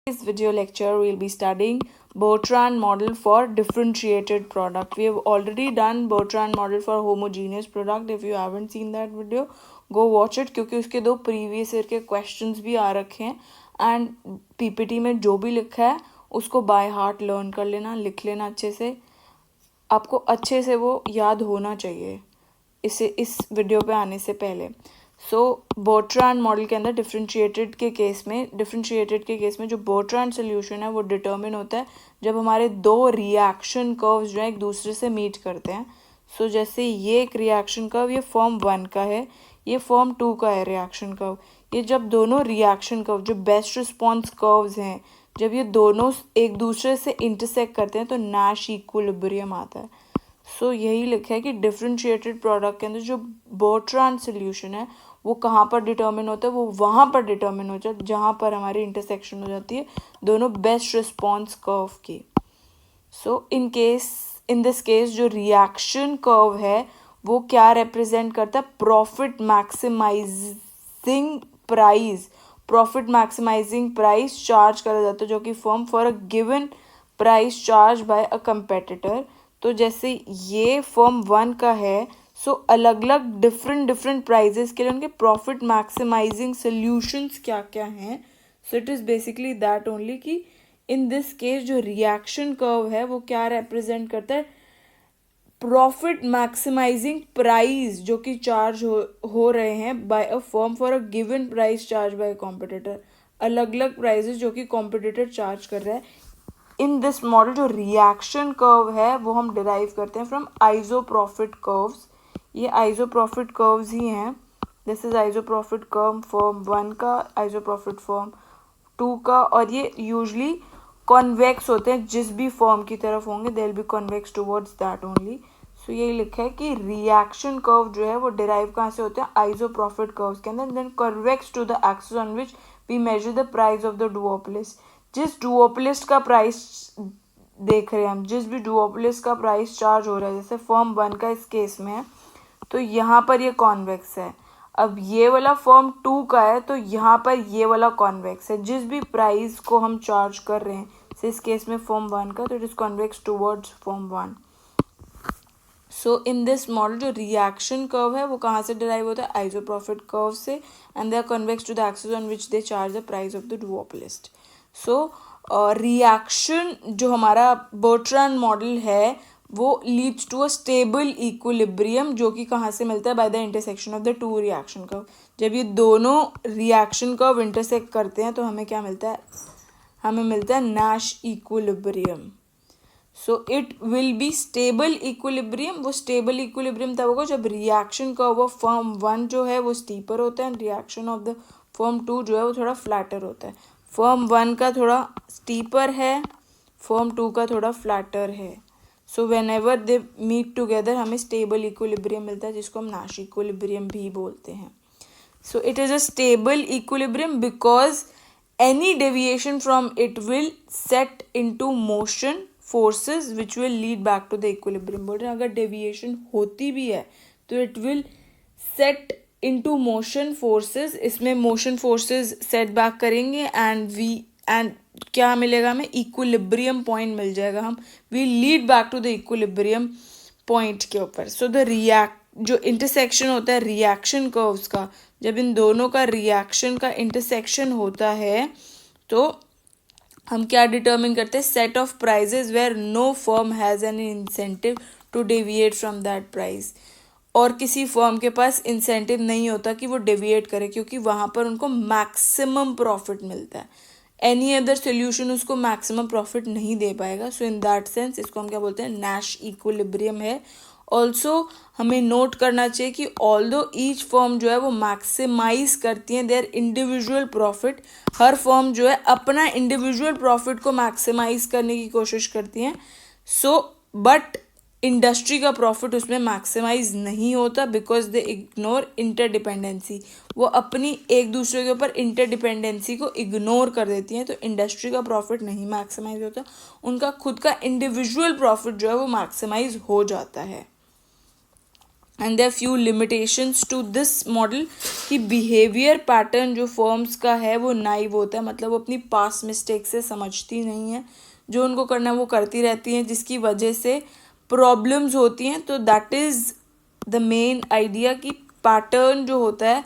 This video lecture we'll be studying Bertrand model for differentiated product. We have already done Bertrand model for homogeneous product. If you haven't seen that video, go watch it क्योंकि उसके दो previous year के questions भी आ रखे हैं and PPT में जो भी लिखा है उसको by heart learn कर लेना, लिख लेना अच्छे से. आपको अच्छे से वो याद होना चाहिए इस वीडियो पे आने से पहले. सो बर्ट्रांड मॉडल के अंदर डिफरेंशिएटेड के केस में जो बर्ट्रांड सोल्यूशन है वो डिटर्मिन होता है जब हमारे दो रिएक्शन कर्व्स जो है एक दूसरे से मीट करते हैं. सो जैसे ये एक रिएक्शन कर्व ये फॉर्म 1 का है, ये फॉर्म 2 का है रिएक्शन कर्व. ये जब दोनों रिएक्शन कर्व जो बेस्ट रिस्पॉन्स कर्व्स हैं जब ये दोनों एक दूसरे से इंटरसेक्ट करते हैं तो नैश इक्विलिब्रियम आता है. सो यही लिखा है कि डिफरेंशिएटेड प्रोडक्ट के अंदर जो बर्ट्रांड सोल्यूशन है वो कहाँ पर डिटर्मिन होता है, वो वहाँ पर डिटर्मिन हो जाता है जहाँ पर हमारी इंटरसेक्शन हो जाती है दोनों बेस्ट रिस्पॉन्स कर्व की. सो इन दिस केस जो रिएक्शन कर्व है वो क्या रिप्रेजेंट करता है, प्रॉफिट मैक्सिमाइजिंग प्राइस चार्ज करा जाता है जो कि firm for a given price charge bye a competitor. तो जैसे ये फर्म 1 का है सो अलग अलग डिफरेंट प्राइजेस के लिए उनके प्रॉफिट मैक्सिमाइजिंग सोल्यूशंस क्या क्या हैं. So it is basically that only कि इन दिस केस जो रिएक्शन कर्व है वो क्या रिप्रेजेंट करता है, प्रॉफिट मैक्सिमाइजिंग प्राइस जो कि चार्ज हो रहे हैं by a firm for a given price charge by competitor. अलग अलग प्राइजेस जो कि कॉम्पिटिटर चार्ज कर रहा है. इन दिस मॉडल जो रिएक्शन कर्व है वो हम डिराइव करते हैं फ्रॉम आइसोप्रॉफिट कर्व्स. ये आइसोप्रॉफिट कर्व्स ही हैं. दिस इज आइसोप्रॉफिट कर्व फॉर्म 1 का, आइसोप्रॉफिट फॉर्म 2 का, और ये यूजली कॉन्वेक्स होते हैं जिस भी फॉर्म की तरफ होंगे they will be convex towards that only. So यही लिखा है कि रिएक्शन कर्व जो है वो डिराइव कहाँ से होते हैं, आइसोप्रॉफिट कर्व्स के अंदर, then convex to the axis on which we measure the price of the duopolist. जिस डुओपोलिस का प्राइस देख रहे हैं हम, जिस भी डुओपोलिस का प्राइस चार्ज हो रहा है जैसे फॉर्म 1 का इस केस में है तो यहाँ पर ये कॉन्वेक्स है. अब ये वाला फॉर्म 2 का है तो यहाँ पर ये वाला कॉन्वेक्स है. जिस भी प्राइस को हम चार्ज कर रहे हैं से इस केस में फॉर्म 1 का तो it is convex towards firm 1. So in this model जो रिएक्शन कर्व है वो कहाँ से डिराइव होता है, आइसोप्रॉफिट कर्व से, and they are convex to the axis on which they charge the price of the duopolist. So reaction जो हमारा बर्ट्रांड मॉडल है वो leads to a stable equilibrium जो कि कहाँ से मिलता है, by the intersection of the two reaction curve. जब ये दोनों रिएक्शन कर्व इंटरसेक्ट करते हैं तो हमें क्या मिलता है, हमें मिलता है Nash equilibrium. So it will be stable equilibrium. वो स्टेबल इक्विलिब्रियम तब होगा जब रिएक्शन कर्व ऑफ फॉर्म 1 जो है वो स्टीपर होता है, रिएक्शन ऑफ द फॉर्म 2 जो है वो थोड़ा फ्लैटर होता है. फॉर्म 1 का थोड़ा स्टीपर है, फॉर्म 2 का थोड़ा फ्लैटर है. So whenever they meet together हमें स्टेबल इक्विलिब्रियम मिलता है जिसको हम नैश इक्विलिब्रियम भी बोलते हैं. So it is a stable equilibrium because any deviation from it will set into motion forces which will lead back to the equilibrium. बोल रहे हैं अगर डेविएशन होती भी है तो it will set into motion forces. इसमें मोशन फोर्सेस सेट बैक करेंगे एंड क्या मिलेगा हमें, इक्विलिब्रियम पॉइंट मिल जाएगा. हम we lead back to the equilibrium point के ऊपर. सो द जो इंटरसेक्शन होता है रिएक्शन कर्व्स का, जब इन दोनों का रिएक्शन का इंटरसेक्शन होता है तो हम क्या डिटर्मिन करते हैं, set of prices where no firm has an incentive to deviate from that price. और किसी फर्म के पास इंसेंटिव नहीं होता कि वो डेविएट करे क्योंकि वहाँ पर उनको मैक्सिमम प्रॉफिट मिलता है. एनी अदर सोल्यूशन उसको मैक्सिमम प्रॉफिट नहीं दे पाएगा. सो इन दैट सेंस इसको हम क्या बोलते हैं, नैश इक्विलिब्रियम है. ऑल्सो हमें नोट करना चाहिए कि ऑल्दो ईच फर्म जो है वो मैक्सिमाइज करती है their individual profit. Her firm जो है अपना इंडिविजुअल प्रॉफिट को मैक्सिमाइज करने की कोशिश करती हैं. सो बट इंडस्ट्री का प्रॉफिट उसमें मैक्सिमाइज नहीं होता बिकॉज दे इग्नोर इंटरडिपेंडेंसी. वो अपनी एक दूसरे के ऊपर इंटरडिपेंडेंसी को इग्नोर कर देती हैं. तो इंडस्ट्री का प्रॉफिट नहीं मैक्सिमाइज होता, उनका खुद का इंडिविजुअल प्रॉफिट जो है वो मैक्सिमाइज हो जाता है. And there few limitations to this model कि बिहेवियर पैटर्न जो फर्म्स का है वो नाइव होता है, मतलब वो अपनी पास्ट मिस्टेक से समझती नहीं है, जो उनको करना है वो करती रहती हैं, जिसकी वजह से प्रॉब्लम्स होती हैं. तो that is the main idea कि पैटर्न जो होता है,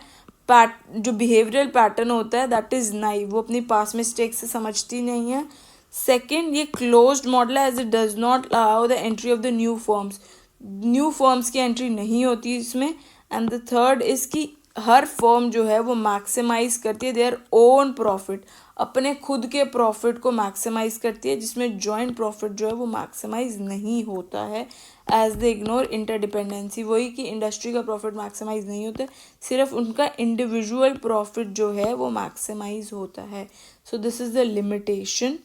जो बिहेवियरल पैटर्न होता है दैट इज़ नाइव, वो अपनी पास्ट मिस्टेक से समझती नहीं है. सेकेंड, ये क्लोज्ड मॉडल है as it does not allow the entry of the new firms. New firms की एंट्री नहीं होती इसमें. एंड द थर्ड इज़ कि हर फर्म जो है वो मैक्सिमाइज करती है देयर ओन प्रॉफिट, अपने खुद के प्रॉफिट को मैक्सिमाइज करती है, जिसमें जॉइंट प्रॉफिट जो है वो मैक्सिमाइज नहीं होता है एज दे इग्नोर इंटरडिपेंडेंसी. वही कि इंडस्ट्री का प्रॉफिट मैक्सिमाइज नहीं होता, सिर्फ उनका इंडिविजुअल प्रॉफिट जो है वो मैक्सिमाइज होता है. So this is the limitation.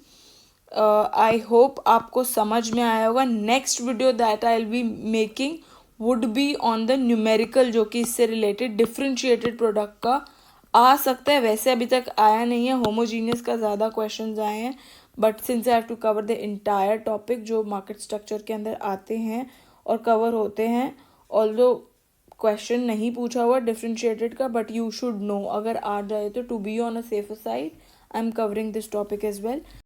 I hope आपको समझ में आया होगा. Next video that I will be making would be on the numerical, जो कि इससे रिलेटेड डिफ्रेंशिएटेड प्रोडक्ट का आ सकता है. वैसे अभी तक आया नहीं है, होमोजीनियस का ज़्यादा क्वेश्चंस आए हैं, but since I have to cover the entire topic जो मार्केट स्ट्रक्चर के अंदर आते हैं और कवर होते हैं, ऑल्दो क्वेश्चन नहीं पूछा हुआ डिफ्रेंशिएटेड का, बट यू शुड नो, अगर आ जाए तो to be on a safer side I am covering this topic as well.